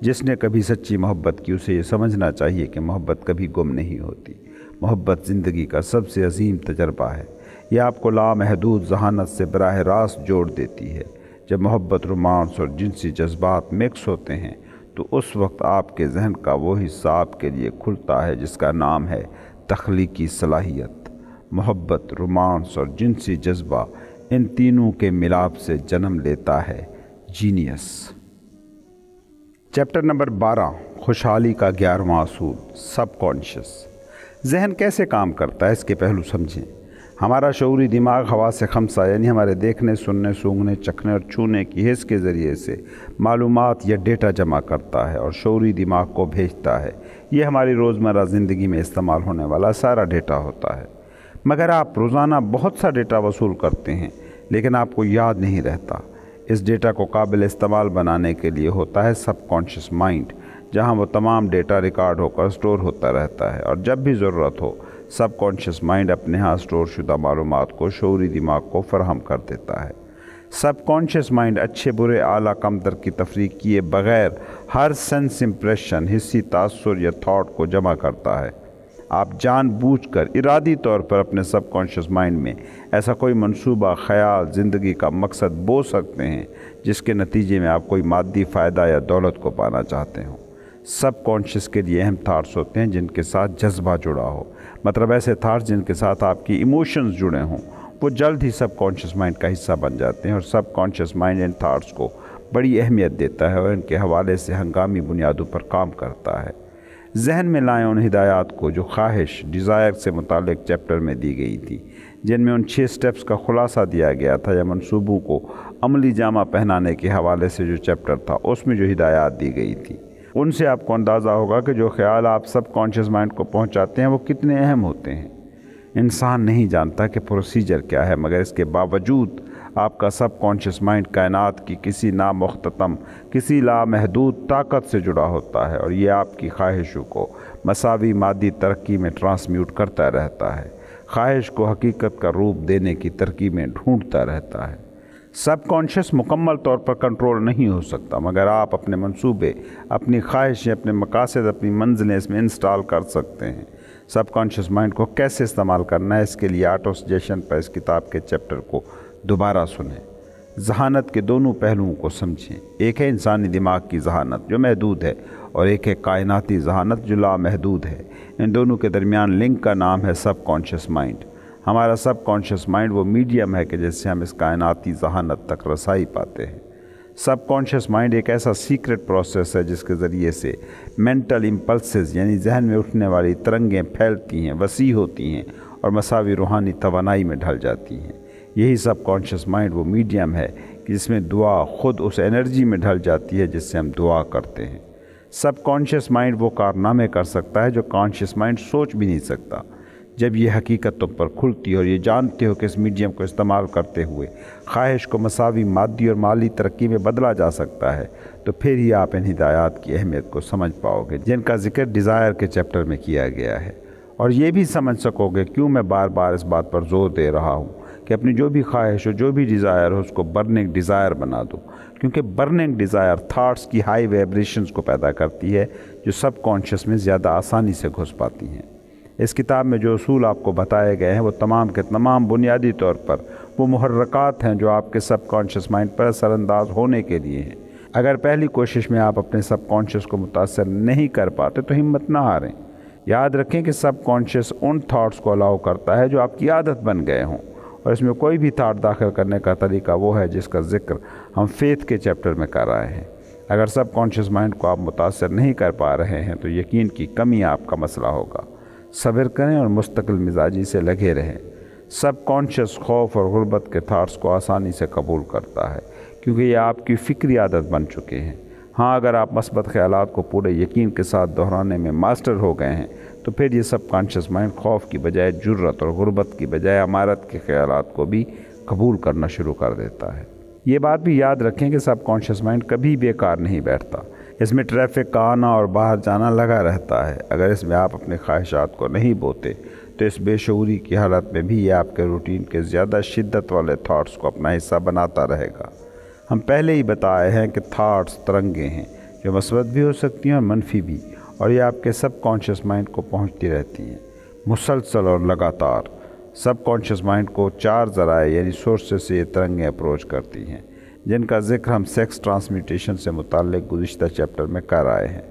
جس نے کبھی سچی محبت کی اسے یہ سمجھنا چاہیے کہ محبت کبھی گم نہیں ہوتی۔ محبت زندگی کا سب سے عظیم تجربہ ہے، یہ آپ کو لامحدود ذہانت سے براہ راست جوڑ دیتی ہے۔ جب محبت، رومانس اور جنسی جذبات مکس ہوتے ہیں تو اس وقت آپ کے ذہن کا وہ حصہ آپ کے لیے کھلتا ہے جس کا نام ہے تخلیقی صلاحیت۔ محبت، رومانس اور جنسی جذبہ، ان تینوں کے ملاپ سے جنم لیتا ہے جینیس۔ چیپٹر نمبر 12، خوشحالی کا 11واں اصول، سب کانشیس۔ ذہن کیسے کام کرتا ہے اس کے پہلو سمجھیں۔ ہمارا شعوری دماغ حواس خمسہ یعنی ہمارے دیکھنے، سننے، سونگھنے، چکھنے اور چھونے کی حس کے ذریعے سے معلومات یا ڈیٹا جمع کرتا ہے اور شعوری دماغ کو بھیجتا ہے۔ یہ ہماری روزمرہ زندگی میں استعمال ہونے والا سارا ڈیٹا ہوتا ہے۔ مگر آپ روزانہ بہت سا ڈیٹا وصول کرتے ہیں لیکن آپ کو یاد نہیں رہتا۔ اس ڈیٹا کو قابل استعمال بنانے کے لیے ہوتا ہے سب کانشیس مائنڈ، جہاں وہ تمام ڈیٹا ریکارڈ ہو کر سٹور ہوتا رہتا ہے، اور جب بھی ضرورت ہو سب کانشیس مائنڈ اپنے ہاں سٹور شدہ معلومات کو شعوری دماغ کو فراہم کر دیتا ہے۔ سب کانشیس مائنڈ اچھے برے اعلیٰ کم تر کی تفریق کیے بغیر ہر سینس امپریشن، حسی تاثر یا تھاٹ کو جمع کرتا ہے۔ آپ جان بوجھ کر ارادی طور پر اپنے سب کانشیس مائنڈ میں ایسا کوئی منصوبہ، خیال، زندگی کا مقصد بو سکتے ہیں جس کے نتیجے میں آپ کوئی مادی فائدہ یا دولت کو پانا چاہتے ہوں۔ سب کانشیس کے لیے اہم تھاٹس ہوتے ہیں جن کے ساتھ جذبہ جڑا ہو، مطلب ایسے تھاٹس جن کے ساتھ آپ کی ایموشنز جڑے ہوں، وہ جلد ہی سب کانشیس مائنڈ کا حصہ بن جاتے ہیں، اور سب کانشیس مائنڈ ان تھاٹس کو بڑی اہمیت دیتا ہے اور ان کے حوالے سے ہنگامی بنیادوں پر کام کرتا ہے۔ ذہن میں لائیں ان ہدایات کو جو خواہش، ڈیزائر سے متعلق چیپٹر میں دی گئی تھی، جن میں ان 6 سٹیپس کا خلاصہ دیا گیا تھا، یا منصوبوں کو عملی جامہ پہنانے کے حوالے سے جو چیپٹر تھا اس میں جو ہدایات دی گئی تھی۔ ان سے آپ کو اندازہ ہوگا کہ جو خیال آپ سب کانشیس مائنڈ کو پہنچاتے ہیں وہ کتنے اہم ہوتے ہیں۔ انسان نہیں جانتا کہ پروسیجر کیا ہے، مگر اس کے باوجود آپ کا سب کانشیس مائنڈ کائنات کی کسی نامختتم، کسی لامحدود طاقت سے جڑا ہوتا ہے، اور یہ آپ کی خواہشوں کو مساوی مادی ترقی میں ٹرانسمیوٹ کرتا رہتا ہے، خواہش کو حقیقت کا روپ دینے کی ترکیبیں ڈھونڈتا رہتا ہے۔ سب کانشیس مکمل طور پر کنٹرول نہیں ہو سکتا، مگر آپ اپنے منصوبے، اپنی خواہشیں، اپنے مقاصد، اپنی منزلیں اس میں انسٹال کر سکتے ہیں۔ سب کانشیس مائنڈ کو کیسے استعمال کرنا ہے اس کے لیے آٹو سجیشن پر اس کتاب کے چیپٹر کو دوبارہ سنیں۔ ذہانت کے دونوں پہلوؤں کو سمجھیں۔ ایک ہے انسانی دماغ کی ذہانت جو محدود ہے، اور ایک ہے کائناتی ذہانت جو لامحدود ہے۔ ان دونوں کے درمیان لنک کا نام ہے سب کانشیس مائنڈ۔ ہمارا سب کانشیس مائنڈ وہ میڈیم ہے کہ جس سے ہم اس کائناتی ذہانت تک رسائی پاتے ہیں۔ سب کانشیس مائنڈ ایک ایسا سیکرٹ پروسیس ہے جس کے ذریعے سے مینٹل امپلسز یعنی ذہن میں اٹھنے والی ترنگیں پھیلتی ہیں، وسیع ہوتی ہیں اور مساوی روحانی توانائی میں ڈھل جاتی ہیں۔ یہی سب کانشیس مائنڈ وہ میڈیم ہے کہ جس میں دعا خود اس انرجی میں ڈھل جاتی ہے جس سے ہم دعا کرتے ہیں۔ سب کانشیس مائنڈ وہ کارنامے کر سکتا ہے جو کانشیس مائنڈ سوچ بھی نہیں سکتا۔ جب یہ حقیقت تم پر کھلتی ہے اور یہ جانتے ہو کہ اس میڈیم کو استعمال کرتے ہوئے خواہش کو مساوی مادی اور مالی ترقی میں بدلا جا سکتا ہے، تو پھر ہی آپ ان ہدایات کی اہمیت کو سمجھ پاؤ گے جن کا ذکر ڈیزائر کے چیپٹر میں کیا گیا ہے، اور یہ بھی سمجھ سکو گے کیوں میں بار بار اس بات پر زور دے رہا ہوں کہ اپنی جو بھی خواہش ہو، جو بھی ڈیزائر ہو، اس کو برننگ ڈیزائر بنا دو، کیونکہ برننگ ڈیزائر تھاٹس کی ہائی ویبریشنز کو پیدا کرتی ہے جو سب کانشیس میں زیادہ آسانی سے گھس پاتی ہیں۔ اس کتاب میں جو اصول آپ کو بتائے گئے ہیں وہ تمام کے تمام بنیادی طور پر وہ محرکات ہیں جو آپ کے سب کانشیس مائنڈ پر اثر انداز ہونے کے لیے ہیں۔ اگر پہلی کوشش میں آپ اپنے سب کانشیس کو متاثر نہیں کر پاتے تو ہمت نہ ہاریں۔ یاد رکھیں کہ سب کانشیس ان تھاٹس کو الاؤ کرتا ہے جو آپ کی عادت بن گئے ہوں، اور اس میں کوئی بھی تھاٹ داخل کرنے کا طریقہ وہ ہے جس کا ذکر ہم فیتھ کے چیپٹر میں کر رہے ہیں۔ اگر سب کانشیس مائنڈ کو آپ متاثر نہیں کر پا رہے ہیں تو یقین کی کمی آپ کا مسئلہ ہوگا۔ صبر کریں اور مستقل مزاجی سے لگے رہیں۔ سب کانشیس خوف اور غربت کے تھاٹس کو آسانی سے قبول کرتا ہے کیونکہ یہ آپ کی فکری عادت بن چکے ہیں۔ ہاں، اگر آپ مثبت خیالات کو پورے یقین کے ساتھ دہرانے میں ماسٹر ہو گئے ہیں تو پھر یہ سب کانشیس مائنڈ خوف کی بجائے جرت اور غربت کی بجائے امارت کے خیالات کو بھی قبول کرنا شروع کر دیتا ہے۔ یہ بات بھی یاد رکھیں کہ سب کانشیس مائنڈ کبھی بیکار نہیں بیٹھتا۔ اس میں ٹریفک کا آنا اور باہر جانا لگا رہتا ہے۔ اگر اس میں آپ اپنے خواہشات کو نہیں بوتے تو اس بے شعوری کی حالت میں بھی یہ آپ کے روٹین کے زیادہ شدت والے تھاٹس کو اپنا حصہ بناتا رہے گا۔ ہم پہلے ہی بتائے ہیں کہ تھاٹس ترنگیں ہیں جو مثبت بھی ہو سکتی ہیں اور منفی بھی، اور یہ آپ کے سب کانشیس مائنڈ کو پہنچتی رہتی ہیں مسلسل اور لگاتار۔ سب کانشیس مائنڈ کو 4 ذرائع یعنی سورسز سے یہ ترنگیں اپروچ کرتی ہیں جن کا ذکر ہم سیکس ٹرانسمیٹیشن سے متعلق گزشتہ چیپٹر میں کر آئے ہیں۔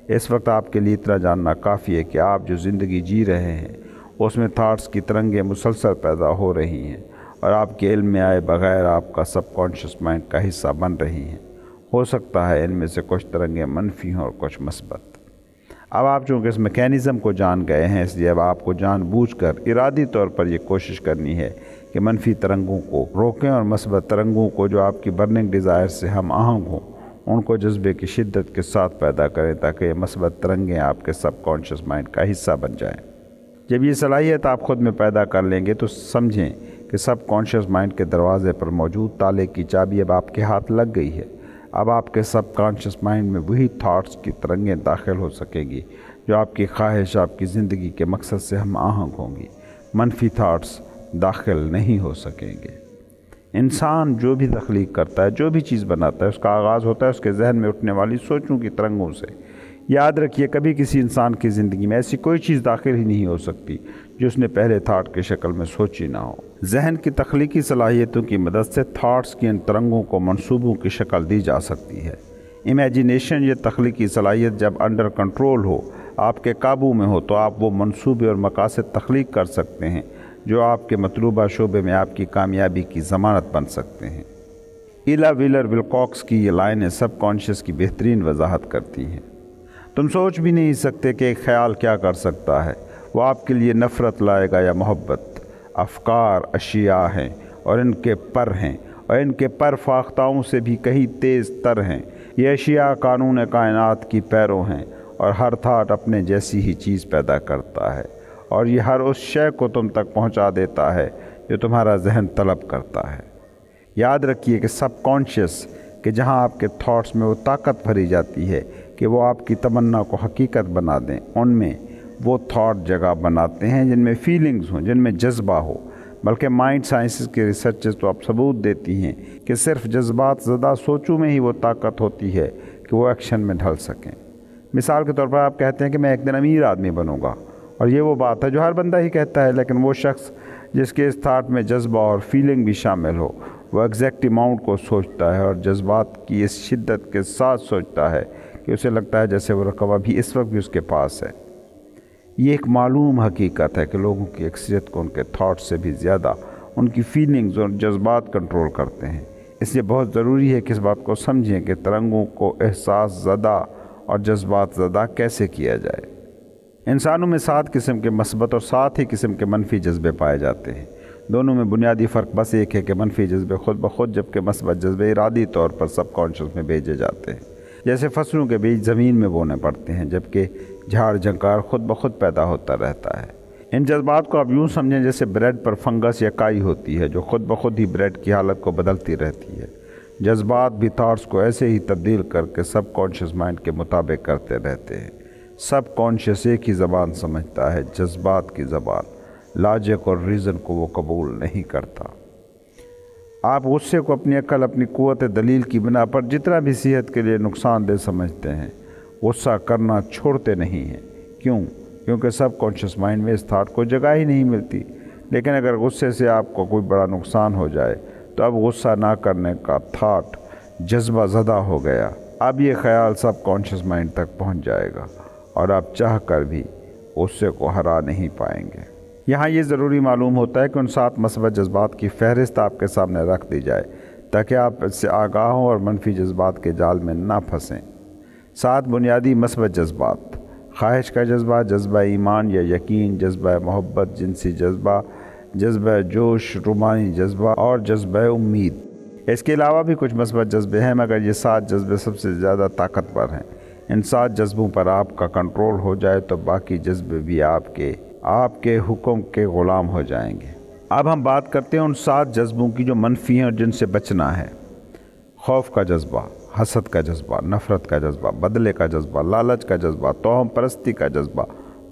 اس وقت آپ کے لیے اتنا جاننا کافی ہے کہ آپ جو زندگی جی رہے ہیں اس میں تھاٹس کی ترنگیں مسلسل پیدا ہو رہی ہیں اور آپ کے علم میں آئے بغیر آپ کا سب کانشیس مائنڈ کا حصہ بن رہی ہیں۔ ہو سکتا ہے ان میں سے کچھ ترنگیں منفی ہوں اور کچھ مثبت۔ اب آپ چونکہ اس میکینزم کو جان گئے ہیں، اس لیے اب آپ کو جان بوجھ کر ارادی طور پر یہ کوشش کرنی ہے کہ منفی ترنگوں کو روکیں اور مثبت ترنگوں کو جو آپ کی برننگ ڈیزائر سے ہم آہنگ ہوں ان کو جذبے کی شدت کے ساتھ پیدا کریں تاکہ یہ مثبت ترنگیں آپ کے سب کانشیس مائنڈ کا حصہ بن جائیں۔ جب یہ صلاحیت آپ خود میں پیدا کر لیں گے تو سمجھیں کہ سب کانشیس مائنڈ کے دروازے پر موجود تالے کی چابی اب آپ کے ہاتھ لگ گئی ہے۔ اب آپ کے سب کانشیس مائنڈ میں وہی تھاٹس کی ترنگیں داخل ہو سکیں گی جو آپ کی خواہش آپ کی زندگی کے مقصد سے ہم آہنگ ہوں گی۔ منفی تھاٹس داخل نہیں ہو سکیں گے۔ انسان جو بھی تخلیق کرتا ہے، جو بھی چیز بناتا ہے، اس کا آغاز ہوتا ہے اس کے ذہن میں اٹھنے والی سوچوں کی ترنگوں سے۔ یاد رکھیے کبھی کسی انسان کی زندگی میں ایسی کوئی چیز داخل ہی نہیں ہو سکتی جو اس نے پہلے تھاٹ کی شکل میں سوچی نہ ہو۔ ذہن کی تخلیقی صلاحیتوں کی مدد سے تھاٹس کی ان ترنگوں کو منصوبوں کی شکل دی جا سکتی ہے۔ امیجینیشن یہ تخلیقی صلاحیت جب انڈر کنٹرول ہو، آپ کے قابو میں ہو، تو آپ وہ منصوبے اور مقاصد تخلیق کر سکتے ہیں جو آپ کے مطلوبہ شعبے میں آپ کی کامیابی کی ضمانت بن سکتے ہیں۔ ایلا ویلر ولکاکس کی یہ لائنیں سب کانشیس کی بہترین وضاحت کرتی ہیں۔ تم سوچ بھی نہیں سکتے کہ ایک خیال کیا کر سکتا ہے، وہ آپ کے لیے نفرت لائے گا یا محبت۔ افکار اشیاء ہیں اور ان کے پر ہیں، اور ان کے پر فاختاؤں سے بھی کہیں تیز تر ہیں۔ یہ اشیاء قانون کائنات کی پیروں ہیں اور ہر تھاٹ اپنے جیسی ہی چیز پیدا کرتا ہے، اور یہ ہر اس شے کو تم تک پہنچا دیتا ہے جو تمہارا ذہن طلب کرتا ہے۔ یاد رکھیے کہ سب کانشیس کہ جہاں آپ کے تھاٹس میں وہ طاقت بھری جاتی ہے کہ وہ آپ کی تمنا کو حقیقت بنا دیں، ان میں وہ تھاٹ جگہ بناتے ہیں جن میں فیلنگز ہوں، جن میں جذبہ ہو۔ بلکہ مائنڈ سائنسز کے ریسرچز تو اب ثبوت دیتی ہیں کہ صرف جذبات زدہ سوچوں میں ہی وہ طاقت ہوتی ہے کہ وہ ایکشن میں ڈھل سکیں۔ مثال کے طور پر آپ کہتے ہیں کہ میں ایک دن امیر آدمی بنوں گا، اور یہ وہ بات ہے جو ہر بندہ ہی کہتا ہے، لیکن وہ شخص جس کے اس تھاٹ میں جذبہ اور فیلنگ بھی شامل ہو وہ ایگزیکٹ اماؤنٹ کو سوچتا ہے اور جذبات کی اس شدت کے ساتھ سوچتا ہے کہ اسے لگتا ہے جیسے وہ رقم ابھی اس وقت بھی اس کے پاس ہے۔ یہ ایک معلوم حقیقت ہے کہ لوگوں کی اکثریت کو ان کے تھاٹ سے بھی زیادہ ان کی فیلنگز اور جذبات کنٹرول کرتے ہیں۔ اس لیے بہت ضروری ہے کہ اس بات کو سمجھیں کہ ترنگوں کو احساس زدہ اور جذبات زدہ کیسے کیا جائے۔ انسانوں میں 7 قسم کے مثبت اور 7 ہی قسم کے منفی جذبے پائے جاتے ہیں۔ دونوں میں بنیادی فرق بس ایک ہے کہ منفی جذبے خود بخود جبکہ مثبت جذبے ارادی طور پر سب کانشس میں بھیجے جاتے ہیں۔ جیسے فصلوں کے بیج زمین میں بونے پڑتے ہیں جبکہ جھاڑ جھنکار خود بخود پیدا ہوتا رہتا ہے۔ ان جذبات کو آپ یوں سمجھیں جیسے بریڈ پر فنگس یا کائی ہوتی ہے جو خود بخود ہی بریڈ کی حالت کو بدلتی رہتی ہے۔ جذبات بھی تھاٹس کو ایسے ہی تبدیل کر کے سب کانشس مائنڈ کے مطابق کرتے رہتے ہیں۔ سب کانشس ایک ہی زبان سمجھتا ہے، جذبات کی زبان۔ لاجک اور ریزن کو وہ قبول نہیں کرتا۔ آپ غصے کو اپنی عقل، اپنی قوت دلیل کی بنا پر جتنا بھی صحت کے لیے نقصان دہ سمجھتے ہیں، غصہ کرنا چھوڑتے نہیں ہیں۔ کیوں؟ کیونکہ سب کانشس مائنڈ میں اس تھاٹ کو جگہ ہی نہیں ملتی۔ لیکن اگر غصے سے آپ کو کوئی بڑا نقصان ہو جائے تو اب غصہ نہ کرنے کا تھاٹ جذبہ زدہ ہو گیا۔ اب یہ خیال سب کانشس مائنڈ تک پہنچ جائے گا اور آپ چاہ کر بھی غصے کو ہرا نہیں پائیں گے۔ یہاں یہ ضروری معلوم ہوتا ہے کہ ان 7 مثبت جذبات کی فہرست آپ کے سامنے رکھ دی جائے تاکہ آپ اس سے آگاہ ہوں اور منفی جذبات کے جال میں نہ پھنسیں۔ 7 بنیادی مثبت جذبات: خواہش کا جذبہ، جذبہ ایمان یا یقین، جذبہ محبت، جنسی جذبہ، جذبہ جوش، رومانی جذبہ اور جذبہ امید۔ اس کے علاوہ بھی کچھ مثبت جذبے ہیں مگر یہ 7 جذبے سب سے زیادہ طاقتور ہیں۔ ان 7 جذبوں پر آپ کا کنٹرول ہو جائے تو باقی جذبے بھی آپ کے حکم کے غلام ہو جائیں گے۔ اب ہم بات کرتے ہیں ان 7 جذبوں کی جو منفی ہیں اور جن سے بچنا ہے۔ خوف کا جذبہ، حسد کا جذبہ، نفرت کا جذبہ، بدلے کا جذبہ، لالچ کا جذبہ، توہم پرستی کا جذبہ،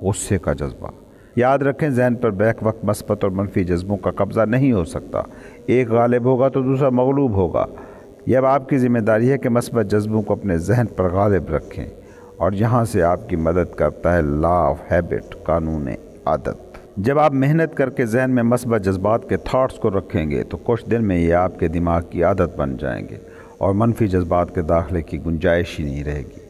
غصے کا جذبہ۔ یاد رکھیں ذہن پر بیک وقت مثبت اور منفی جذبوں کا قبضہ نہیں ہو سکتا۔ ایک غالب ہوگا تو دوسرا مغلوب ہوگا۔ یہ اب آپ کی ذمہ داری ہے کہ مثبت جذبوں کو اپنے ذہن پر غالب رکھیں، اور یہاں سے آپ کی مدد کرتا ہے لا آف ہیبٹ، قانون عادت۔ جب آپ محنت کر کے ذہن میں مثبت جذبات کے تھاٹس کو رکھیں گے تو کچھ دن میں یہ آپ کے دماغ کی عادت بن جائیں گے اور منفی جذبات کے داخلے کی گنجائش ہی نہیں رہے گی۔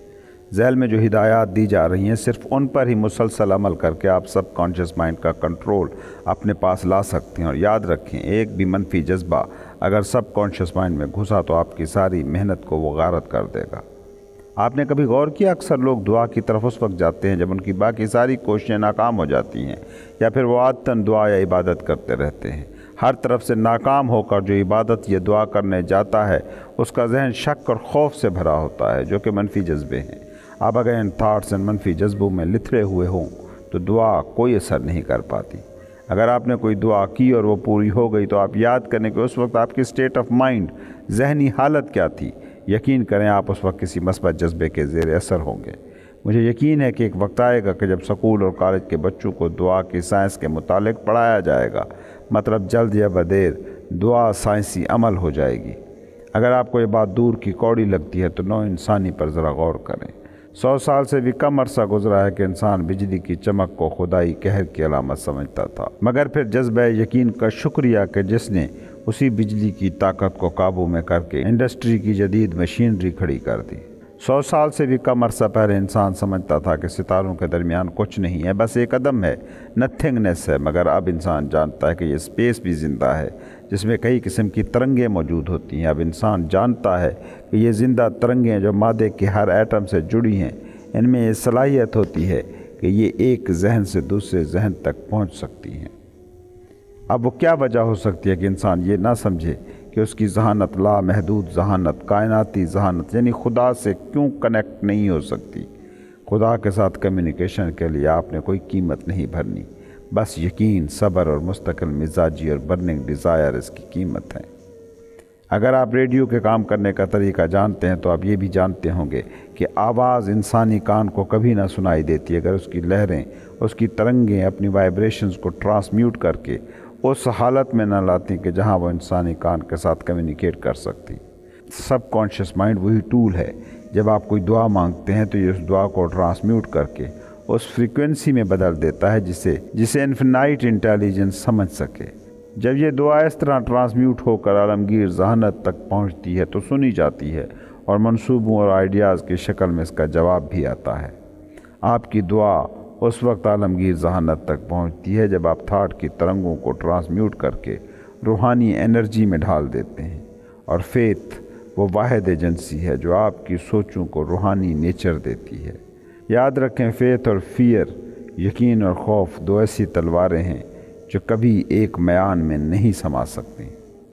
ذیل میں جو ہدایات دی جا رہی ہیں صرف ان پر ہی مسلسل عمل کر کے آپ سب کانشس مائنڈ کا کنٹرول اپنے پاس لا سکتے ہیں۔ اور یاد رکھیں ایک بھی منفی جذبہ اگر سب کانشس مائنڈ میں گھسا تو آپ کی ساری محنت کو وہ غارت کر دے گا۔ آپ نے کبھی غور کیا اکثر لوگ دعا کی طرف اس وقت جاتے ہیں جب ان کی باقی ساری کوششیں ناکام ہو جاتی ہیں، یا پھر وہ عادتاً دعا یا عبادت کرتے رہتے ہیں۔ ہر طرف سے ناکام ہو کر جو عبادت یا دعا کرنے جاتا ہے اس کا ذہن شک اور خوف سے بھرا ہوتا ہے جو کہ منفی جذبے ہیں۔ اب اگر ان تھاٹس ان منفی جذبوں میں لتھڑے ہوئے ہوں تو دعا کوئی اثر نہیں کر پاتی۔ اگر آپ نے کوئی دعا کی اور وہ پوری ہو گئی تو آپ یاد کریں کہ اس وقت آپ کی اسٹیٹ آف مائنڈ، ذہنی حالت کیا تھی۔ یقین کریں آپ اس وقت کسی مثبت جذبے کے زیر اثر ہوں گے۔ مجھے یقین ہے کہ ایک وقت آئے گا کہ جب سکول اور کالج کے بچوں کو دعا کی سائنس کے متعلق پڑھایا جائے گا، مطلب جلد یا بدیر دعا سائنسی عمل ہو جائے گی۔ اگر آپ کو یہ بات دور کی کوڑی لگتی ہے تو نو انسانی پر ذرا غور کریں۔ 100 سال سے بھی کم عرصہ گزرا ہے کہ انسان بجلی کی چمک کو خدائی قہر کی علامت سمجھتا تھا، مگر پھر جذبہ یقین کا شکریہ کہ جس نے اسی بجلی کی طاقت کو قابو میں کر کے انڈسٹری کی جدید مشینری کھڑی کر دی۔ 100 سال سے بھی کم عرصہ پہلے انسان سمجھتا تھا کہ ستاروں کے درمیان کچھ نہیں ہے، بس ایک عدم ہے، نتھنگنیس ہے، مگر اب انسان جانتا ہے کہ یہ اسپیس بھی زندہ ہے جس میں کئی قسم کی ترنگیں موجود ہوتی ہیں۔ اب انسان جانتا ہے کہ یہ زندہ ترنگیں جو مادے کے ہر ایٹم سے جڑی ہیں، ان میں یہ صلاحیت ہوتی ہے کہ یہ ایک ذہن سے دوسرے ذہن تک پہنچ سکتی ہیں۔ اب وہ کیا وجہ ہو سکتی ہے کہ انسان یہ نہ سمجھے کہ اس کی ذہانت لامحدود ذہانت، کائناتی ذہانت یعنی خدا سے کیوں کنیکٹ نہیں ہو سکتی؟ خدا کے ساتھ کمیونیکیشن کے لیے آپ نے کوئی قیمت نہیں بھرنی، بس یقین، صبر اور مستقل مزاجی اور برننگ ڈیزائر اس کی قیمت ہے۔ اگر آپ ریڈیو کے کام کرنے کا طریقہ جانتے ہیں تو آپ یہ بھی جانتے ہوں گے کہ آواز انسانی کان کو کبھی نہ سنائی دیتی اگر اس کی لہریں، اس کی ترنگیں اپنی وائبریشنز کو ٹرانسمیوٹ کر کے اس حالت میں نہ لاتی کہ جہاں وہ انسانی کان کے ساتھ کمیونیکیٹ کر سکتی۔ سب کانشس مائنڈ وہی ٹول ہے۔ جب آپ کوئی دعا مانگتے ہیں تو یہ اس دعا کو ٹرانسمیوٹ کر کے اس فریکوینسی میں بدل دیتا ہے جسے انفینائٹ انٹیلیجنس سمجھ سکے۔ جب یہ دعا اس طرح ٹرانسمیوٹ ہو کر عالمگیر ذہانت تک پہنچتی ہے تو سنی جاتی ہے اور منصوبوں اور آئیڈیاز کی شکل میں اس کا جواب بھی آتا ہے۔ آپ کی دعا اس وقت عالمگیر ذہانت تک پہنچتی ہے جب آپ تھاٹ کی ترنگوں کو ٹرانسمیوٹ کر کے روحانی انرجی میں ڈھال دیتے ہیں، اور فیتھ وہ واحد ایجنسی ہے جو آپ کی سوچوں کو روحانی نیچر دیتی ہے۔ یاد رکھیں، فیتھ اور فیئر، یقین اور خوف، دو ایسی تلواریں ہیں جو کبھی ایک میان میں نہیں سما سکتی۔